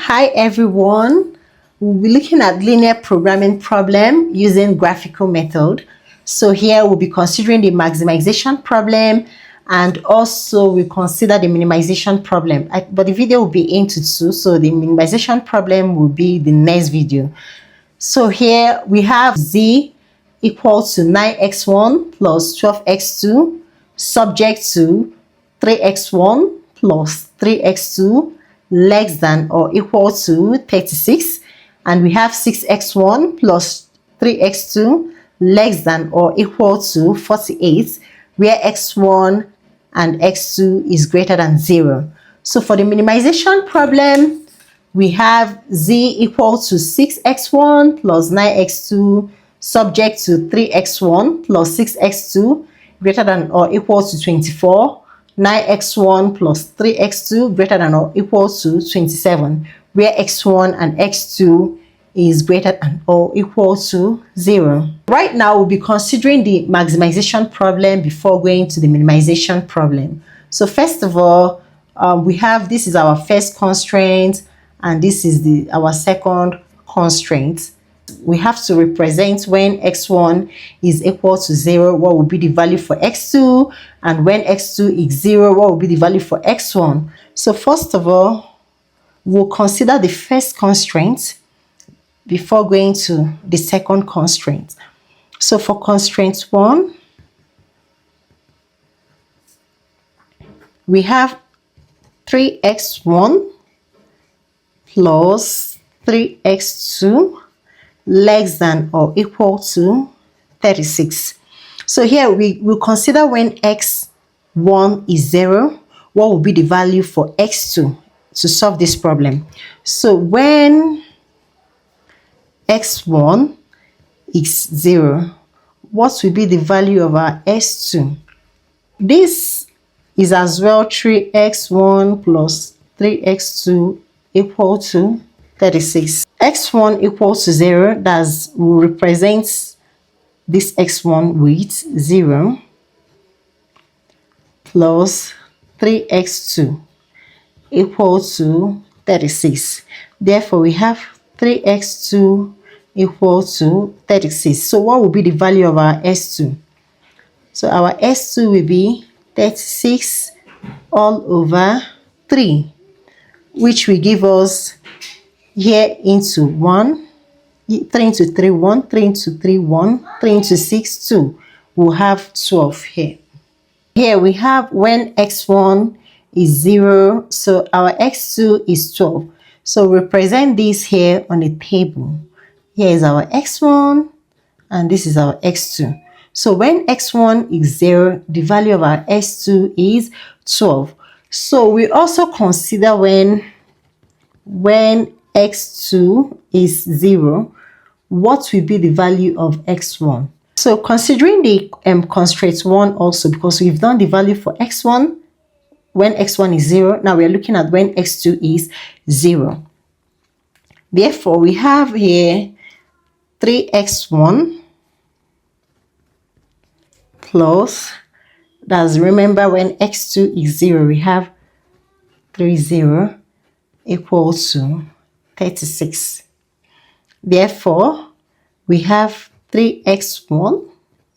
Hi everyone, we'll be looking at linear programming problem using graphical method. So here we'll be considering the maximization problem and also we'll consider the minimization problem. But the video will be into two, so the minimization problem will be the next video. So here we have z equal to 9x1 plus 12x2 subject to 3x1 plus 3x2 less than or equal to 36, and we have 6x1 plus 3x2 less than or equal to 48, where x1 and x2 is greater than 0. So for the minimization problem, we have z equal to 6x1 plus 9x2 subject to 3x1 plus 6x2 greater than or equal to 24, 9x1 plus 3x2 greater than or equal to 27, where x1 and x2 is greater than or equal to 0. Right now, we'll be considering the maximization problem before going to the minimization problem. So first of all, we have, this is our first constraint, and this is our second constraint. We have to represent when x1 is equal to 0, what will be the value for x2, and when x2 is 0, what will be the value for x1. So first of all, we'll consider the first constraint before going to the second constraint. So for constraint 1, we have 3x1 plus 3x2 less than or equal to 36. So here we will consider when x1 is 0, what will be the value for x2 to solve this problem. So when x1 is 0, what will be the value of our s2? This is as well 3x1 plus 3x2 equal to 36. x1 equals to 0, that will represent this x1 with 0 plus 3x2 equal to 36. Therefore, we have 3x2 equal to 36. So what will be the value of our s2? So our s2 will be 36 all over 3, which will give us here into 1, 3 into 3, 1, 3 into 3, 1, 3 into 6, 2. We'll have 12 here. Here we have when x1 is 0, so our x2 is 12. So represent this here on the table. Here is our x1 and this is our x2. So when x1 is 0, the value of our s2 is 12. So we also consider when x2 is 0, what will be the value of x1? So considering the constraint 1 also, because we've done the value for x1 when x1 is 0, now we're looking at when x2 is 0. Therefore, we have here 3x1 plus, that's, remember when x2 is 0, we have 30 equal to 36. Therefore, we have 3x1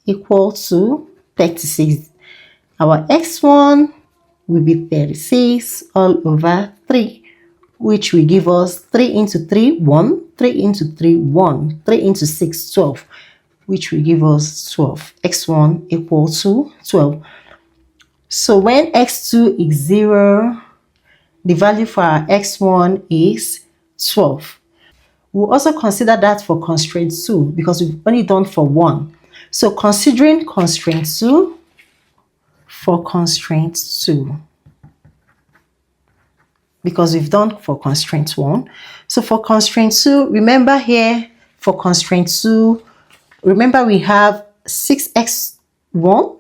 equal to 36. Our x1 will be 36 all over 3, which will give us 3 into 3, 1, 3 into 3, 1, 3 into 6, 12, which will give us 12. x1 equal to 12. So when x2 is 0, the value for our x1 is 12. We'll also consider that for constraint 2 because we've only done for 1. So considering constraint 2, for constraint 2, because we've done for constraint 1. So for constraint 2, remember here for constraint 2, remember we have 6x1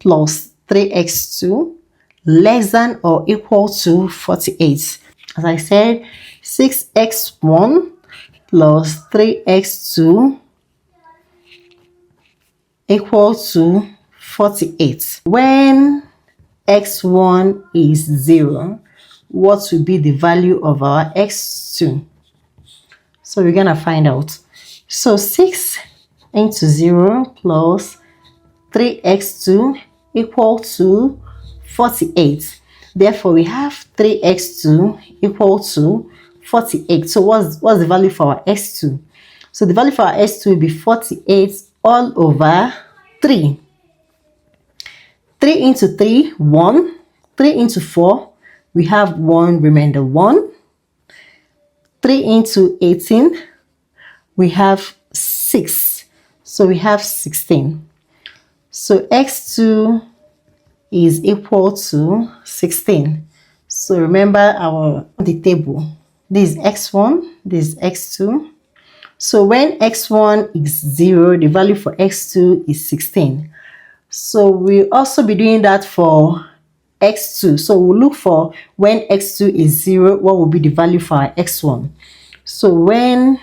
plus 3x2 less than or equal to 48. As I said, 6x1 plus 3x2 equal to 48. When x1 is 0, what will be the value of our x2. So we're gonna find out. So 6 into 0 plus 3x2 equal to 48. Therefore, we have 3x2 equal to 48. So what's the value for our x2? So the value for our x2 will be 48 all over 3. 3 into 3, 1. 3 into 4, we have 1 remainder 1. 3 into 18, we have 6. So we have 16. So x2 is equal to 16. So remember the table. This is x1, this is x2. So when x1 is 0, the value for x2 is 16. So we'll also be doing that for x2. So we'll look for when x2 is 0, what will be the value for our x1. So when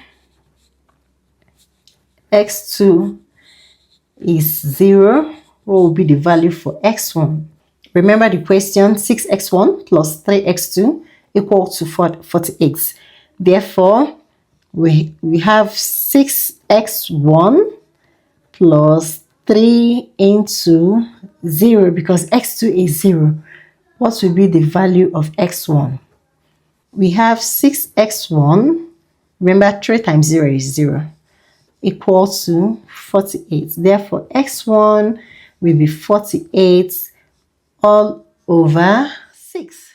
x2 is 0, what will be the value for x1? Remember the question, 6x1 plus 3x2 equal to 48. Therefore, we have 6x1 plus 3 into 0, because x2 is 0. What will be the value of x1? We have 6x1, remember 3 times 0 is 0, equal to 48. Therefore, x1 will be 48 all over 6.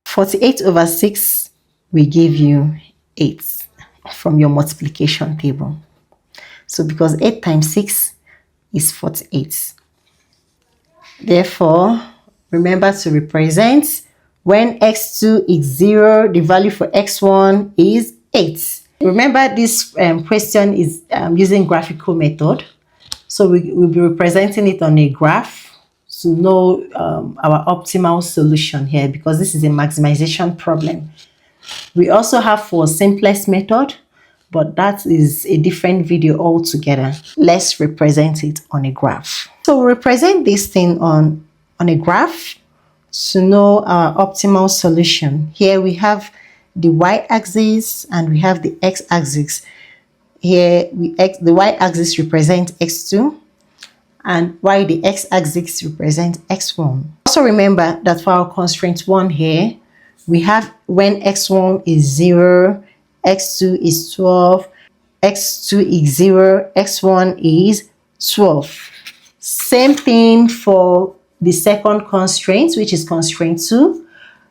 48 over 6 will give you 8 from your multiplication table. So because 8 times 6 is 48. Therefore, remember to represent when x2 is 0, the value for x1 is 8. Remember this question is using graphical method. So we will be representing it on a graph to know our optimal solution here, because this is a maximization problem. We also have for simplest method, but that is a different video altogether. Let's represent it on a graph. So we represent this thing on a graph to know our optimal solution. Here we have the y-axis and we have the x-axis. Here the y-axis represents x2 and while the x-axis represents x1. Also remember that for our constraint 1 here, we have when x1 is 0, x2 is 12, x2 is 0, x1 is 12. Same thing for the second constraint, which is constraint 2.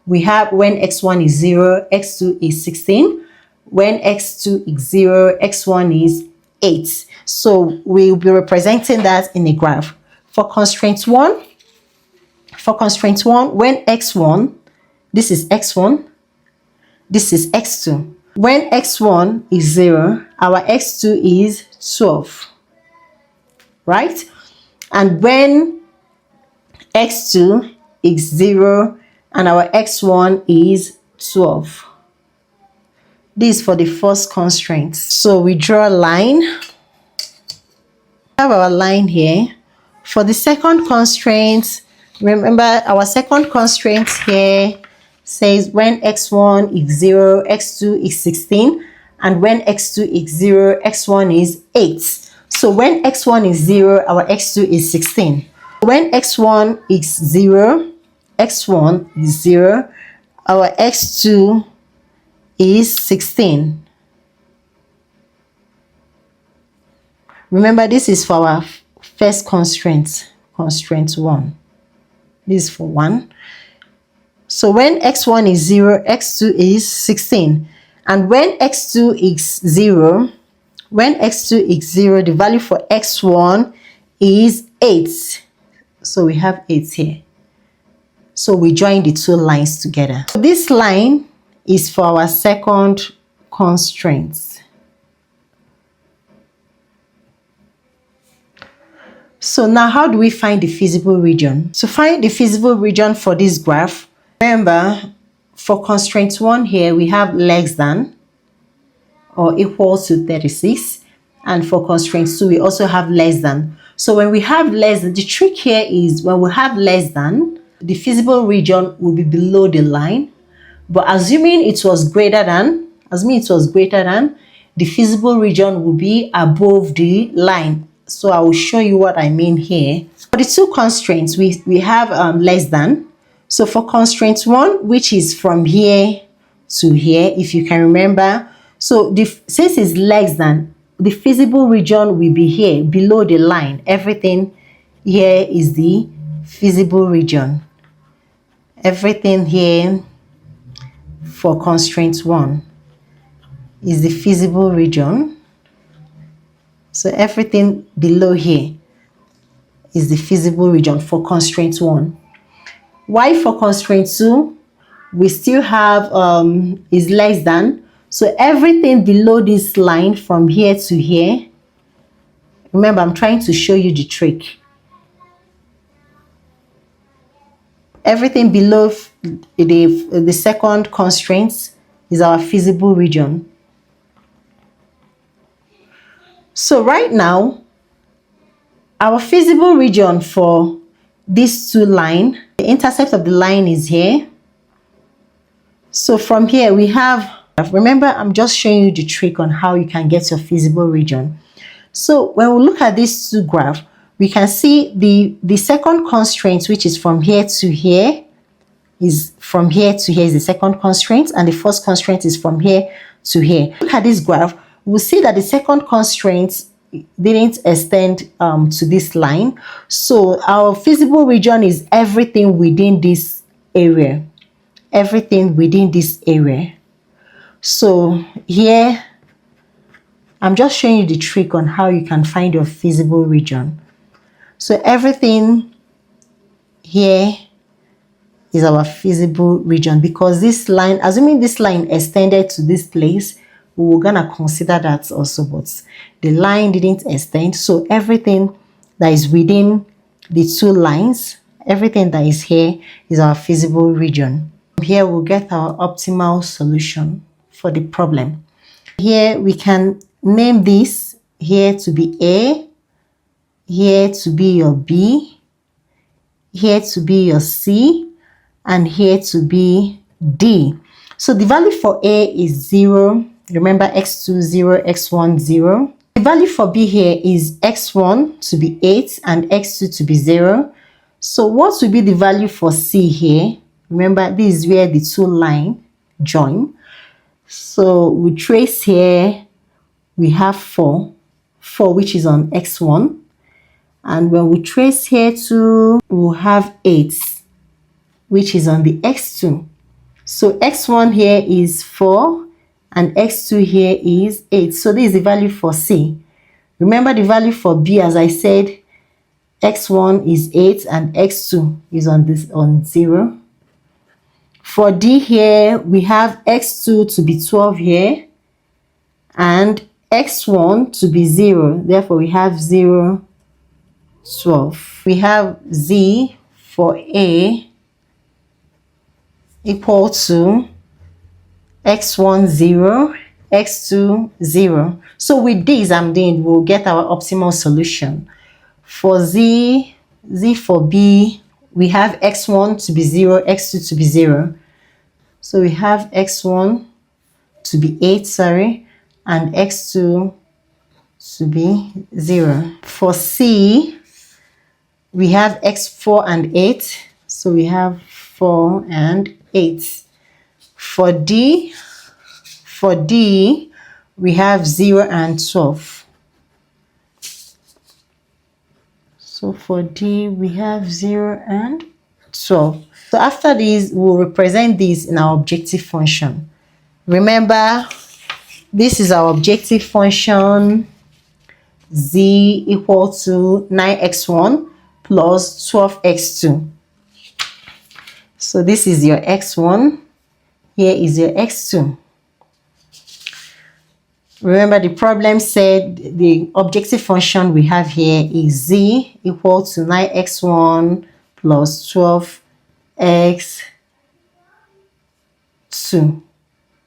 We have when x1 is 0, x2 is 16. When x2 is 0, x1 is 8. So we'll be representing that in a graph. For constraint 1, when x1, this is x1, this is x2. When x1 is 0, our x2 is 12, right? And when x2 is 0 and our x1 is 12. This is for the first constraint. So we draw a line. We have our line here. For the second constraint, remember our second constraint here says when x1 is 0, x2 is 16, and when x2 is 0, x1 is 8. So when x1 is 0, our x2 is 16. When x1 is 0, x1 is 0, our x2 is 16. Remember, this is for our first constraint, constraint 1. This is for 1. So when x1 is 0, x2 is 16. And when x2 is 0, the value for x1 is 8. So we have 8 here. So we join the two lines together. This line is for our second constraint. So now how do we find the feasible region? To find the feasible region for this graph, remember for constraint 1 here we have less than or equal to 36, and for constraint 2 we also have less than. So when we have less than, the trick here is when we have less than, the feasible region will be below the line, But assuming it was greater than, the feasible region will be above the line. So I will show you what I mean here. For the two constraints, we have less than. So for constraint 1, which is from here to here, if you can remember, so since it's less than, the feasible region will be here below the line. Everything here is the feasible region. Everything here for constraint 1 is the feasible region. So everything below here is the feasible region for constraint 1. Why for constraint 2? We still have is less than. So everything below this line from here to here, remember I'm trying to show you the trick. Everything below the second constraint is our feasible region. So right now, our feasible region for these two lines, the intercept of the line is here. So from here we have, remember I'm just showing you the trick on how you can get your feasible region. So when we look at these two graphs, we can see the second constraint, which is from here to here, is the second constraint, and the first constraint is from here to here. Look at this graph, we'll see that the second constraint didn't extend to this line. So our feasible region is everything within this area. Everything within this area. So here, I'm just showing you the trick on how you can find your feasible region. So everything here is our feasible region, because this line, assuming this line extended to this place, we're gonna consider that also, but the line didn't extend. So everything that is within the two lines, everything that is here is our feasible region. Here we'll get our optimal solution for the problem. Here we can name this here to be A, here to be your B, here to be your C, and here to be D. So the value for A is 0. Remember x2 0, x1 0. The value for B here is x1 to be 8 and x2 to be 0. So what will be the value for C here? Remember, this is where the two lines join. So we trace here, we have 4, which is on x1. And when we trace here too, we'll have 8, which is on the x2. So x1 here is 4 and x2 here is 8. So this is the value for C. Remember the value for B, as I said, x1 is 8 and x2 is on 0. For D here, we have x2 to be 12 here and x1 to be 0. Therefore, we have 0, 12. We have Z for A equal to x1 0, x2 0. So with this, we'll get our optimal solution. For Z for B, we have x1 to be 0, x2 to be 0. So we have x1 to be 8, and x2 to be 0. For C, we have x4 and 8. So we have 4 and 8. For D, we have 0 and 12. So for D, we have 0 and 12. So after this, we'll represent this in our objective function. Remember, this is our objective function, z equal to 9x1 plus 12x2. So this is your x1, here is your x2. Remember, the problem said the objective function we have here is z equal to 9x1 plus 12x2.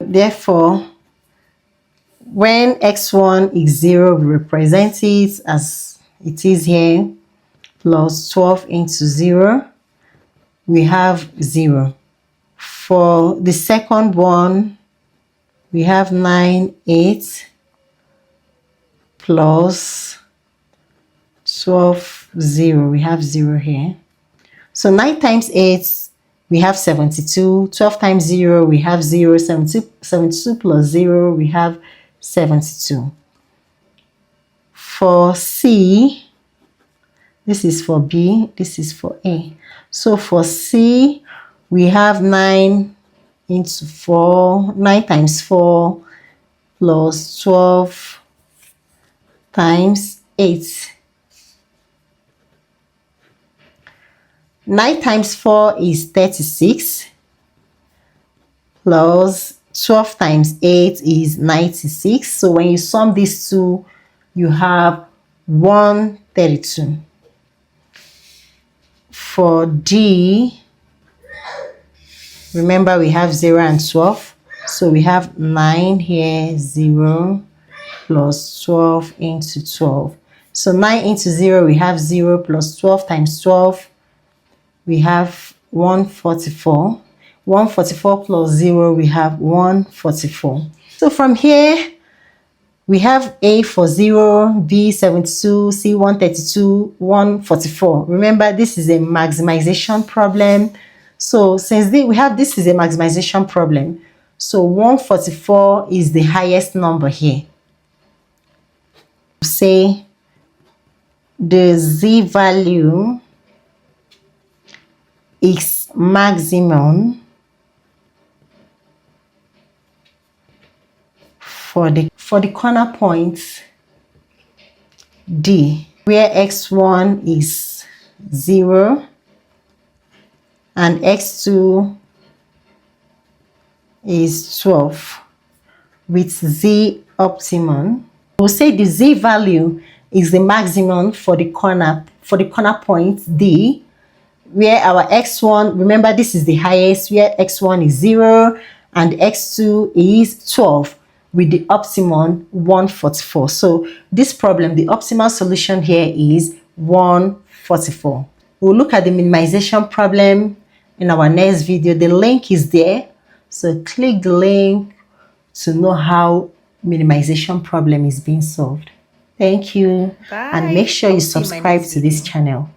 Therefore, when x1 is 0, we represent it as it is here, plus 12 into 0, we have 0. For the second one, we have 9, 8 plus 12, 0. We have 0 here. So 9 times 8, we have 72. 12 times 0, we have 0. 72 plus 0, we have 72. For C, this is for B, this is for A. So for C, we have 9 into 4. 9 times 4 plus 12 times 8. 9 times 4 is 36 plus 12 times 8 is 96. So when you sum these two, you have 132. For D, remember we have 0 and 12. So we have 9 here, 0 plus 12 into 12. So 9 into 0, we have 0 plus 12 times 12. We have 144. 144 plus 0, we have 144. So from here, we have A for 0, B 72, C 132, 144. Remember, this is a maximization problem. So since we have this is a maximization problem, so 144 is the highest number here. Say the Z value is maximum for the corner point D, where x1 is 0 and x2 is 12 with Z optimum. We'll say the Z value is the maximum for the corner point D, where our x1, remember this is the highest, where x1 is 0 and x2 is 12 with the optimum 144. So this problem, the optimal solution here is 144. We'll look at the minimization problem in our next video. The link is there, so click the link to know how minimization problem is being solved. Thank you. Bye. And make sure you subscribe to this channel.